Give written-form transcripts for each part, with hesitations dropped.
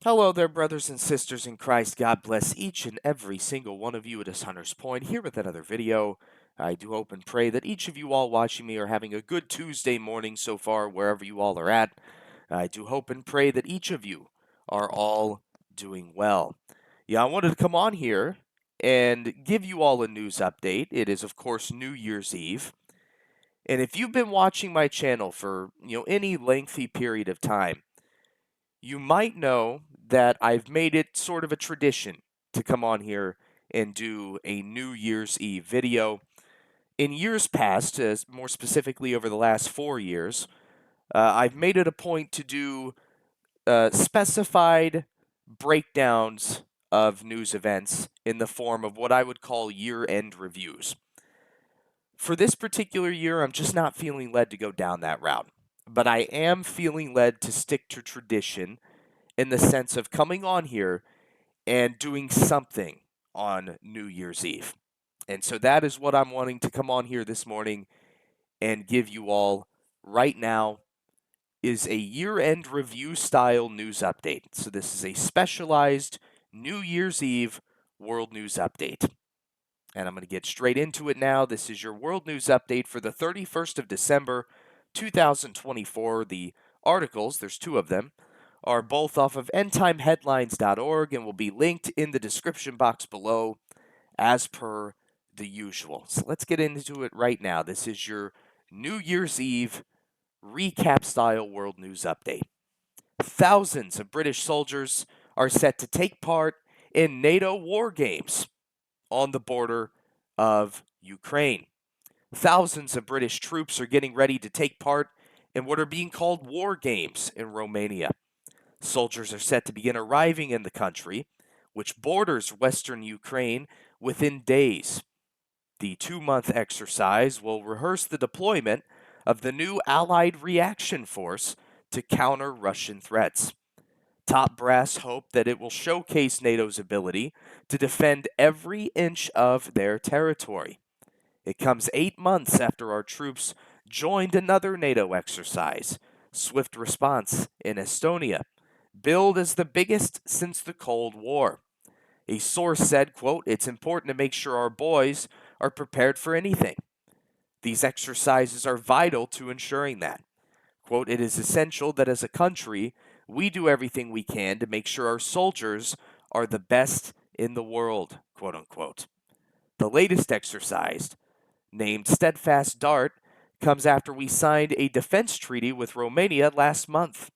Hello there, brothers and sisters in Christ. God bless each and every single one of you. It is Hunter's Point here with another video. I do hope and pray that each of you all watching me are having a good Tuesday morning so far, wherever you all are at. I do hope and pray that each of you are all doing well. Yeah, I wanted to come on here and give you all a news update. It is, of course, New Year's Eve. And if you've been watching my channel for, any lengthy period of time, you might know that I've made it sort of a tradition to come on here and do a New Year's Eve video. In years past, more specifically over the last 4 years, I've made it a point to do specified breakdowns of news events in the form of what I would call year-end reviews. For this particular year, I'm just not feeling led to go down that route, but I am feeling led to stick to tradition in the sense of coming on here and doing something on New Year's Eve. And so that is what I'm wanting to come on here this morning and give you all right now is a year-end review style news update. So this is a specialized New Year's Eve world news update. And I'm going to get straight into it now. This is your world news update for the 31st of December, 2024. The articles, there's two of them, are both off of endtimeheadlines.org and will be linked in the description box below as per the usual. So let's get into it right now. This is your New Year's Eve recap style world news update. Thousands of British soldiers are set to take part in NATO war games on the border of Ukraine. Thousands of British troops are getting ready to take part in what are being called war games in Romania. Soldiers are set to begin arriving in the country, which borders western Ukraine, within days. The 2-month exercise will rehearse the deployment of the new Allied reaction force to counter Russian threats. Top brass hope that it will showcase NATO's ability to defend every inch of their territory. It comes 8 months after our troops joined another NATO exercise, Swift Response, in Estonia, billed as the biggest since the Cold War. A source said, quote, "It's important to make sure our boys are prepared for anything. These exercises are vital to ensuring that. Quote, it is essential that as a country, we do everything we can to make sure our soldiers are the best in the world," quote unquote. The latest exercise, named Steadfast Dart, comes after we signed a defense treaty with Romania last month.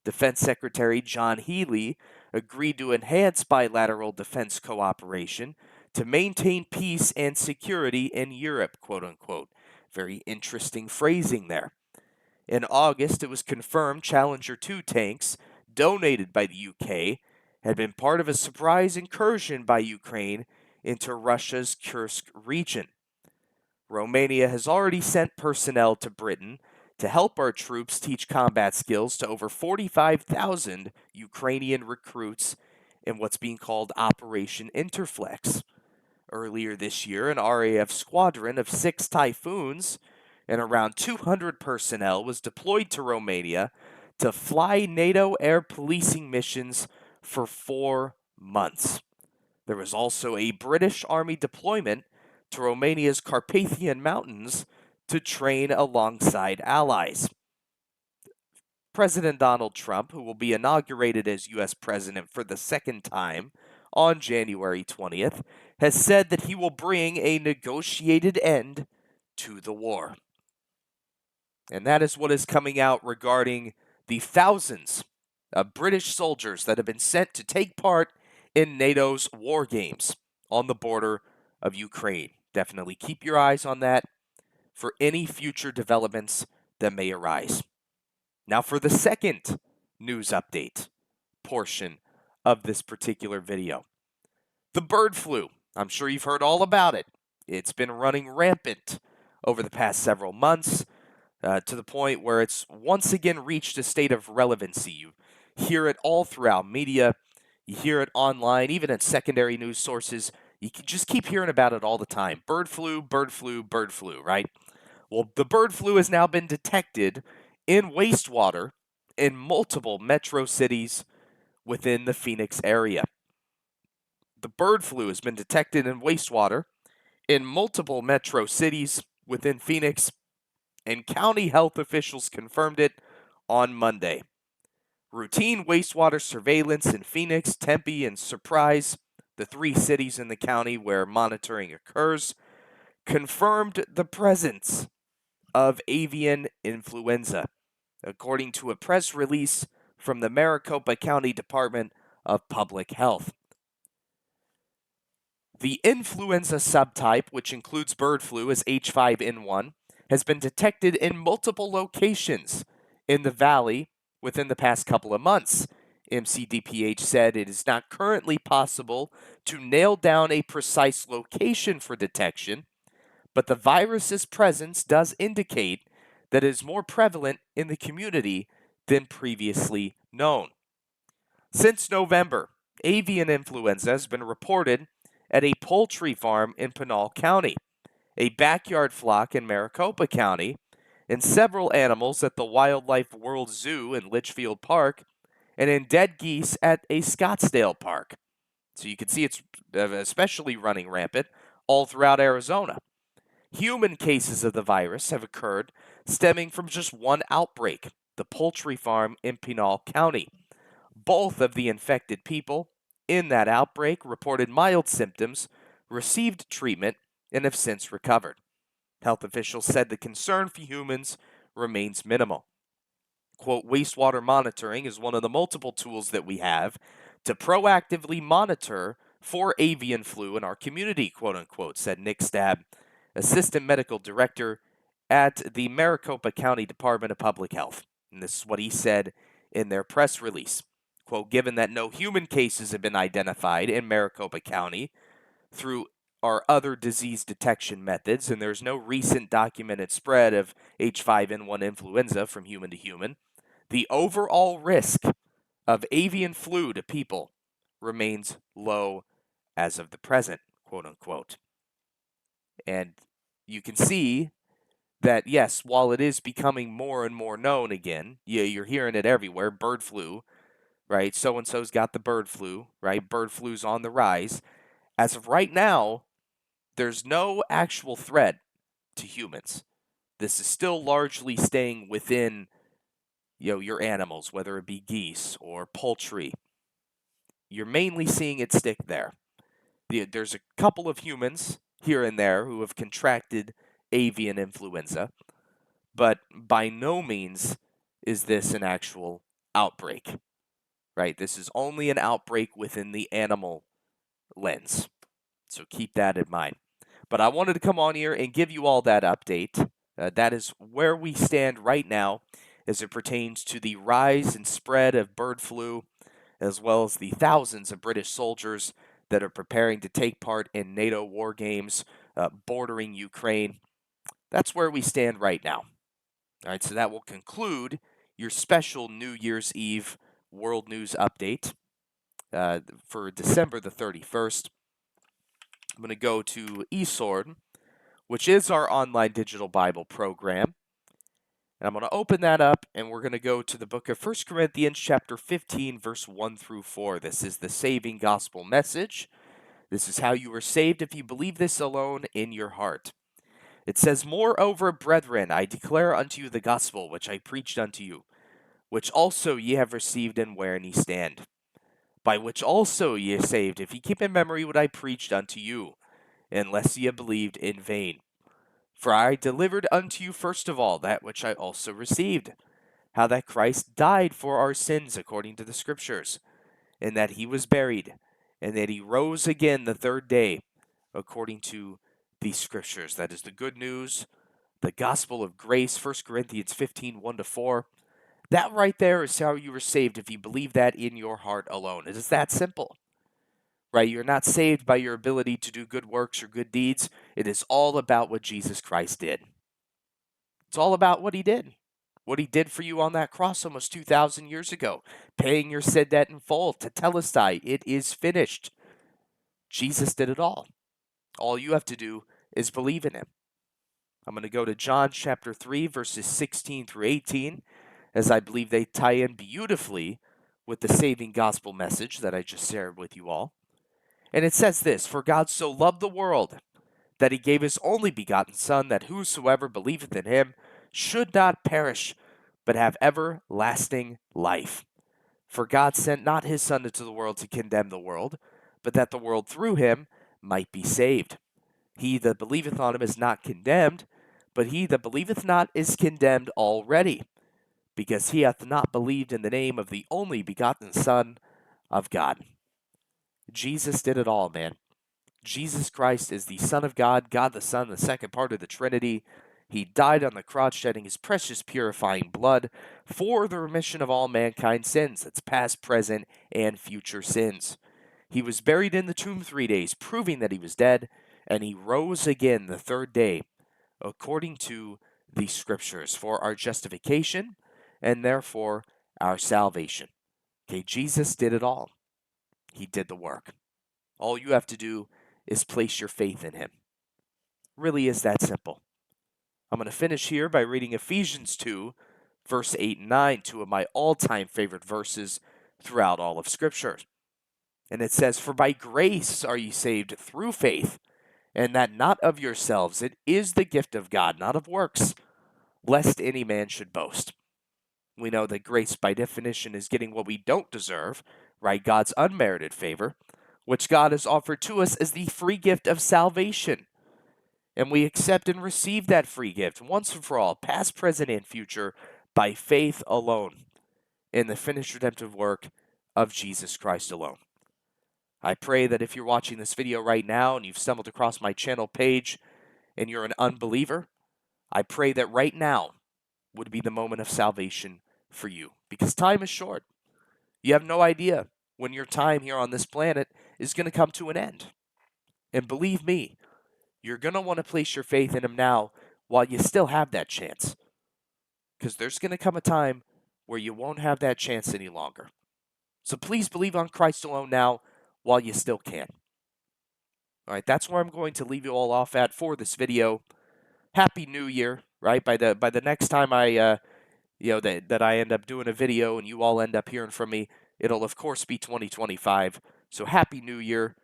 Defense Secretary John Healey agreed to enhance bilateral defense cooperation to maintain peace and security in Europe, quote unquote. Very interesting phrasing there. In August, it was confirmed Challenger 2 tanks, donated by the UK, had been part of a surprise incursion by Ukraine into Russia's Kursk region. Romania has already sent personnel to Britain to help our troops teach combat skills to over 45,000 Ukrainian recruits in what's being called Operation Interflex. Earlier this year, an RAF squadron of 6 Typhoons and around 200 personnel was deployed to Romania to fly NATO air policing missions for 4 months. There was also a British Army deployment to Romania's Carpathian Mountains to train alongside allies. President Donald Trump, who will be inaugurated as U.S. president for the second time on January 20th, has said that he will bring a negotiated end to the war. And that is what is coming out regarding the thousands of British soldiers that have been sent to take part in NATO's war games on the border of Ukraine. Definitely keep your eyes on that for any future developments that may arise. Now for the second news update portion of this particular video. The bird flu. I'm sure you've heard all about it. It's been running rampant over the past several months, to the point where it's once again reached a state of relevancy. You hear it all throughout media. You hear it online, even at secondary news sources. You can just keep hearing about it all the time. Bird flu, bird flu, bird flu, right? Well, the bird flu has now been detected in wastewater in multiple metro cities within the Phoenix area. The bird flu has been detected in wastewater in multiple metro cities within Phoenix, and county health officials confirmed it on Monday. Routine wastewater surveillance in Phoenix, Tempe, and Surprise, the three cities in the county where monitoring occurs, confirmed the presence of avian influenza, according to a press release from the Maricopa County Department of Public Health. The influenza subtype, which includes bird flu as H5N1, has been detected in multiple locations in the valley within the past couple of months. MCDPH said it is not currently possible to nail down a precise location for detection, but the virus's presence does indicate that it is more prevalent in the community than previously known. Since November, avian influenza has been reported at a poultry farm in Pinal County, a backyard flock in Maricopa County, and several animals at the Wildlife World Zoo in Litchfield Park, and in dead geese at a Scottsdale park. So you can see it's especially running rampant all throughout Arizona. Human cases of the virus have occurred stemming from just one outbreak, the poultry farm in Pinal County. Both of the infected people in that outbreak reported mild symptoms, received treatment, and have since recovered. Health officials said the concern for humans remains minimal. Quote, wastewater monitoring is one of the multiple tools that we have to proactively monitor for avian flu in our community, quote unquote, said Nick Stab, Assistant Medical Director at the Maricopa County Department of Public Health. And this is what he said in their press release. Quote, given that no human cases have been identified in Maricopa County through our other disease detection methods, and there's no recent documented spread of H5N1 influenza from human to human, the overall risk of avian flu to people remains low as of the present, quote unquote. And you can see that, yes, while it is becoming more and more known again, you're hearing it everywhere, bird flu, right? So-and-so's got the bird flu, right? Bird flu's on the rise. As of right now, there's no actual threat to humans. This is still largely staying within, your animals, whether it be geese or poultry. You're mainly seeing it stick there. There's a couple of humans here and there who have contracted avian influenza, but by no means is this an actual outbreak, right? This is only an outbreak within the animal lens. So keep that in mind. But I wanted to come on here and give you all that update. That is where we stand right now as it pertains to the rise and spread of bird flu, as well as the thousands of British soldiers that are preparing to take part in NATO war games bordering Ukraine. That's where we stand right now. All right, so that will conclude your special New Year's Eve World News Update for December the 31st. I'm going to go to eSword, which is our online digital Bible program. And I'm going to open that up, and we're going to go to the book of 1 Corinthians chapter 15, verse 1 through 4. This is the saving gospel message. This is how you are saved if you believe this alone in your heart. It says, moreover, brethren, I declare unto you the gospel which I preached unto you, which also ye have received and wherein ye stand, by which also ye are saved, if ye keep in memory what I preached unto you, unless ye have believed in vain. For I delivered unto you first of all that which I also received, how that Christ died for our sins according to the Scriptures, and that he was buried, and that he rose again the third day according to the Scriptures. That is the good news, the gospel of grace, 1 Corinthians 15, 1-4. That right there is how you were saved if you believe that in your heart alone. It is that simple. Right? You're not saved by your ability to do good works or good deeds. It is all about what Jesus Christ did. It's all about what he did. What he did for you on that cross almost 2,000 years ago. Paying your sin debt in full. Tetelestai, it is finished. Jesus did it all. All you have to do is believe in him. I'm going to go to John chapter 3, verses 16 through 18, as I believe they tie in beautifully with the saving gospel message that I just shared with you all. And it says this: For God so loved the world that he gave his only begotten Son, that whosoever believeth in him should not perish, but have everlasting life. For God sent not his Son into the world to condemn the world, but that the world through him might be saved. He that believeth on him is not condemned, but he that believeth not is condemned already, because he hath not believed in the name of the only begotten Son of God. Jesus did it all, man. Jesus Christ is the Son of God, God the Son, the second part of the Trinity. He died on the cross, shedding his precious purifying blood for the remission of all mankind's sins. That's past, present, and future sins. He was buried in the tomb 3 days, proving that he was dead, and he rose again the third day, according to the Scriptures, for our justification and therefore our salvation. Okay, Jesus did it all. He did the work. All you have to do is place your faith in him. Really is that simple. I'm going to finish here by reading Ephesians 2, verse 8 and 9, two of my all-time favorite verses throughout all of Scripture. And it says, For by grace are ye saved through faith, and that not of yourselves. It is the gift of God, not of works, lest any man should boast. We know that grace, by definition, is getting what we don't deserve, right? God's unmerited favor, which God has offered to us as the free gift of salvation. And we accept and receive that free gift once and for all, past, present, and future, by faith alone, in the finished redemptive work of Jesus Christ alone. I pray that if you're watching this video right now and you've stumbled across my channel page and you're an unbeliever, I pray that right now would be the moment of salvation for you, because time is short. You have no idea when your time here on this planet is going to come to an end. And believe me, you're going to want to place your faith in him now while you still have that chance, because there's going to come a time where you won't have that chance any longer. So please believe on Christ alone now while you still can. All right, that's where I'm going to leave you all off at for this video. Happy New Year, right? By the next time I that I end up doing a video and you all end up hearing from me, it'll of course be 2025. So happy New Year.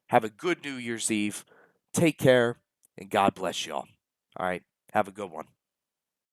Have a good New Year's Eve. Take care, and God bless you all. All right, have a good one.